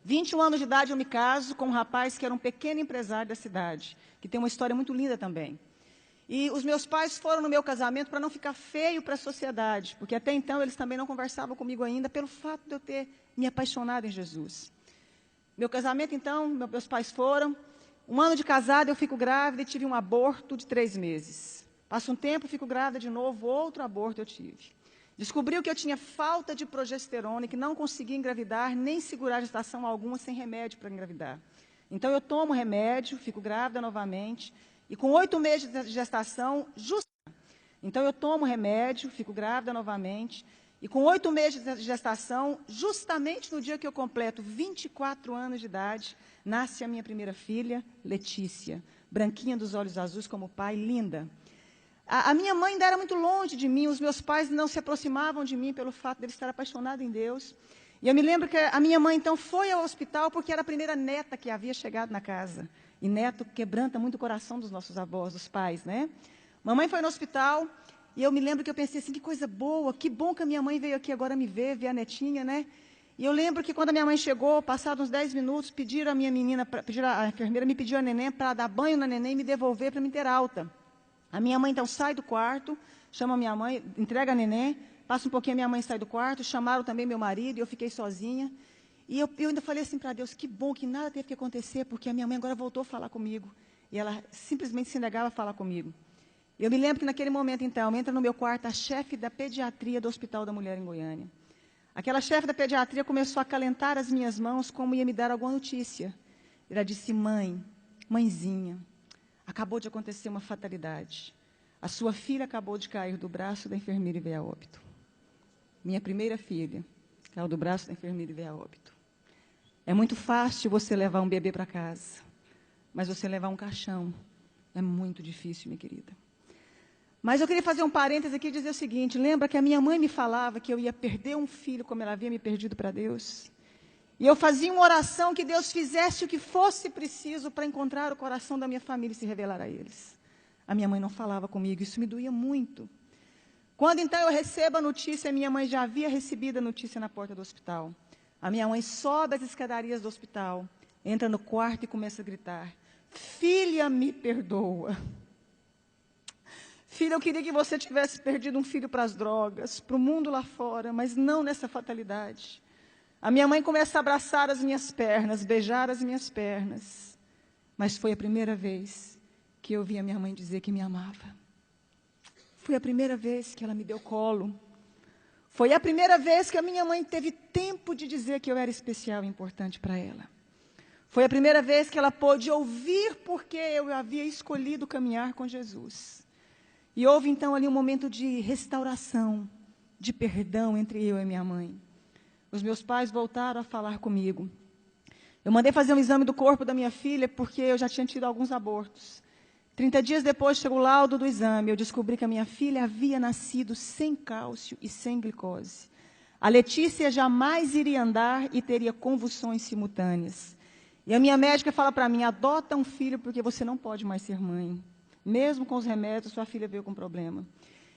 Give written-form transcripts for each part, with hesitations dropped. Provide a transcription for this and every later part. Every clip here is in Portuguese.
21 anos de idade eu me caso com um rapaz que era um pequeno empresário da cidade, que tem uma história muito linda também. E os meus pais foram no meu casamento para não ficar feio para a sociedade, porque até então eles também não conversavam comigo ainda, pelo fato de eu ter me apaixonado em Jesus. Meu casamento, então, meus pais foram. 1 ano de casada, eu fico grávida e tive um aborto de 3 meses. Passa um tempo, fico grávida de novo, outro aborto eu tive. Descobriu que eu tinha falta de progesterona e que não conseguia engravidar, nem segurar gestação alguma sem remédio para engravidar. Então, eu tomo remédio, fico grávida novamente, e com 8 meses de gestação, então, eu tomo remédio, fico grávida novamente, e com 8 meses de gestação, justamente no dia que eu completo 24 anos de idade, nasce a minha primeira filha, Letícia, branquinha dos olhos azuis como o pai, linda. A minha mãe ainda era muito longe de mim, os meus pais não se aproximavam de mim pelo fato de ele estar apaixonado em Deus. E eu me lembro que a minha mãe, então, foi ao hospital porque era a primeira neta que havia chegado na casa. E neto quebranta muito o coração dos nossos avós, dos pais, né? Mamãe foi no hospital e eu me lembro que eu pensei assim, que coisa boa, que bom que a minha mãe veio aqui agora me ver a netinha, né? E eu lembro que quando a minha mãe chegou, passados uns 10 minutos, pediram a minha menina, a enfermeira me pediu a neném para dar banho na neném e me devolver para me ter alta. A minha mãe, então, sai do quarto, chama a minha mãe, entrega a neném, passa um pouquinho, a minha mãe sai do quarto, chamaram também meu marido, e eu fiquei sozinha. E eu ainda falei assim para Deus, que bom que nada teve que acontecer, porque a minha mãe agora voltou a falar comigo. E ela simplesmente se negava a falar comigo. Eu me lembro que naquele momento, então, entra no meu quarto a chefe da pediatria do Hospital da Mulher em Goiânia. Aquela chefe da pediatria começou a acalentar as minhas mãos como ia me dar alguma notícia. Ela disse, mãezinha, acabou de acontecer uma fatalidade. A sua filha acabou de cair do braço da enfermeira e veio a óbito. Minha primeira filha caiu do braço da enfermeira e veio a óbito. É muito fácil você levar um bebê para casa, mas você levar um caixão é muito difícil, minha querida. Mas eu queria fazer um parêntese aqui e dizer o seguinte, lembra que a minha mãe me falava que eu ia perder um filho como ela havia me perdido para Deus? E eu fazia uma oração que Deus fizesse o que fosse preciso para encontrar o coração da minha família e se revelar a eles. A minha mãe não falava comigo, isso me doía muito. Quando então eu recebo a notícia, a minha mãe já havia recebido a notícia na porta do hospital. A minha mãe sobe as escadarias do hospital, entra no quarto e começa a gritar, filha, me perdoa. Filha, eu queria que você tivesse perdido um filho para as drogas, para o mundo lá fora, mas não nessa fatalidade. A minha mãe começa a abraçar as minhas pernas, beijar as minhas pernas. Mas foi a primeira vez que eu vi a minha mãe dizer que me amava. Foi a primeira vez que ela me deu colo. Foi a primeira vez que a minha mãe teve tempo de dizer que eu era especial e importante para ela. Foi a primeira vez que ela pôde ouvir porque eu havia escolhido caminhar com Jesus. E houve então ali um momento de restauração, de perdão entre eu e minha mãe. Os meus pais voltaram a falar comigo. Eu mandei fazer um exame do corpo da minha filha porque eu já tinha tido alguns abortos. 30 dias depois chegou o laudo do exame. Eu descobri que a minha filha havia nascido sem cálcio e sem glicose. A Letícia jamais iria andar e teria convulsões simultâneas. E a minha médica fala para mim, adota um filho porque você não pode mais ser mãe. Mesmo com os remédios, sua filha veio com problema.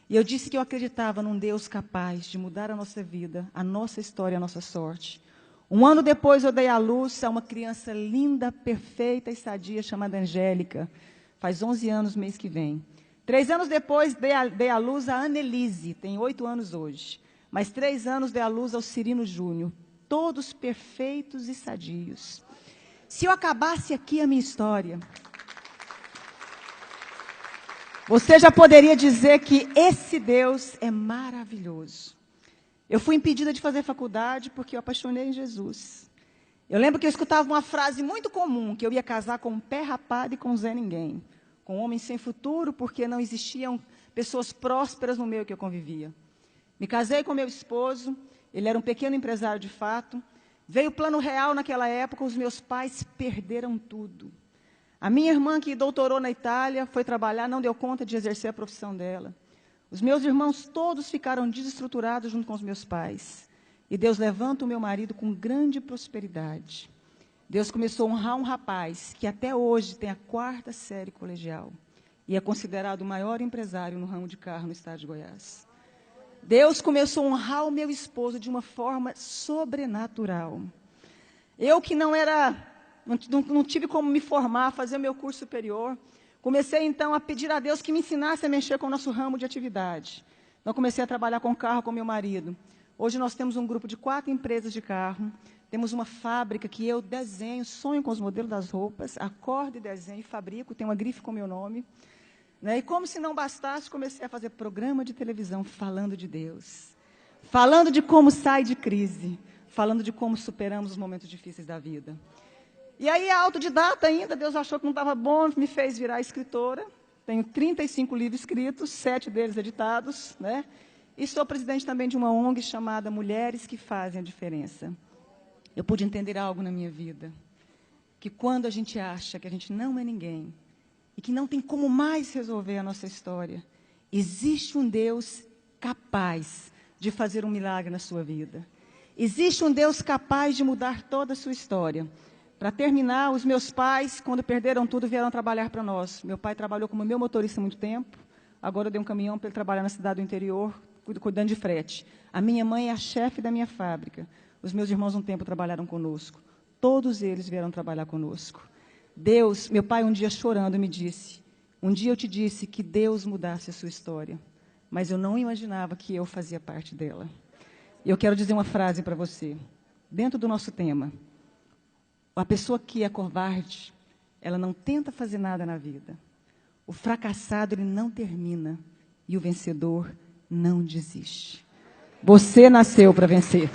E eu disse que eu acreditava num Deus capaz de mudar a nossa vida, a nossa história, a nossa sorte. 1 ano depois, eu dei à luz a uma criança linda, perfeita e sadia, chamada Angélica. Faz 11 anos, mês que vem. 3 anos depois, dei à luz a Annelise, tem 8 anos hoje. Mais 3 anos, dei à luz ao Cirino Júnior. Todos perfeitos e sadios. Se eu acabasse aqui a minha história, você já poderia dizer que esse Deus é maravilhoso. Eu fui impedida de fazer faculdade porque eu apaixonei em Jesus. Eu lembro que eu escutava uma frase muito comum, que eu ia casar com um pé rapado e com um Zé Ninguém. Com um homem sem futuro, porque não existiam pessoas prósperas no meio que eu convivia. Me casei com meu esposo, ele era um pequeno empresário de fato. Veio o Plano Real naquela época, os meus pais perderam tudo. A minha irmã, que doutorou na Itália, foi trabalhar, não deu conta de exercer a profissão dela. Os meus irmãos todos ficaram desestruturados junto com os meus pais. E Deus levanta o meu marido com grande prosperidade. Deus começou a honrar um rapaz que até hoje tem a 4ª série colegial. E é considerado o maior empresário no ramo de carro no estado de Goiás. Deus começou a honrar o meu esposo de uma forma sobrenatural. Eu que não tive como me formar, fazer o meu curso superior, comecei então a pedir a Deus que me ensinasse a mexer com o nosso ramo de atividade. Então comecei a trabalhar com carro com meu marido. Hoje nós temos um grupo de 4 empresas de carro, temos uma fábrica que eu desenho, sonho com os modelos das roupas, acordo e desenho, fabrico, tenho uma grife com meu nome. Né? E como se não bastasse, comecei a fazer programa de televisão falando de Deus, falando de como sai de crise, falando de como superamos os momentos difíceis da vida. E aí, autodidata ainda, Deus achou que não estava bom, me fez virar escritora. Tenho 35 livros escritos, 7 deles editados, né? E sou presidente também de uma ONG chamada Mulheres que Fazem a Diferença. Eu pude entender algo na minha vida, que quando a gente acha que a gente não é ninguém, e que não tem como mais resolver a nossa história, existe um Deus capaz de fazer um milagre na sua vida. Existe um Deus capaz de mudar toda a sua história. Para terminar, os meus pais, quando perderam tudo, vieram trabalhar para nós. Meu pai trabalhou como meu motorista há muito tempo. Agora eu dei um caminhão para ele trabalhar na cidade do interior, cuidando de frete. A minha mãe é a chefe da minha fábrica. Os meus irmãos um tempo trabalharam conosco. Todos eles vieram trabalhar conosco. Deus, meu pai um dia chorando me disse, um dia eu te disse que Deus mudasse a sua história, mas eu não imaginava que eu fazia parte dela. E eu quero dizer uma frase para você, dentro do nosso tema. A pessoa que é covarde, ela não tenta fazer nada na vida. O fracassado, ele não termina. E o vencedor não desiste. Você nasceu para vencer.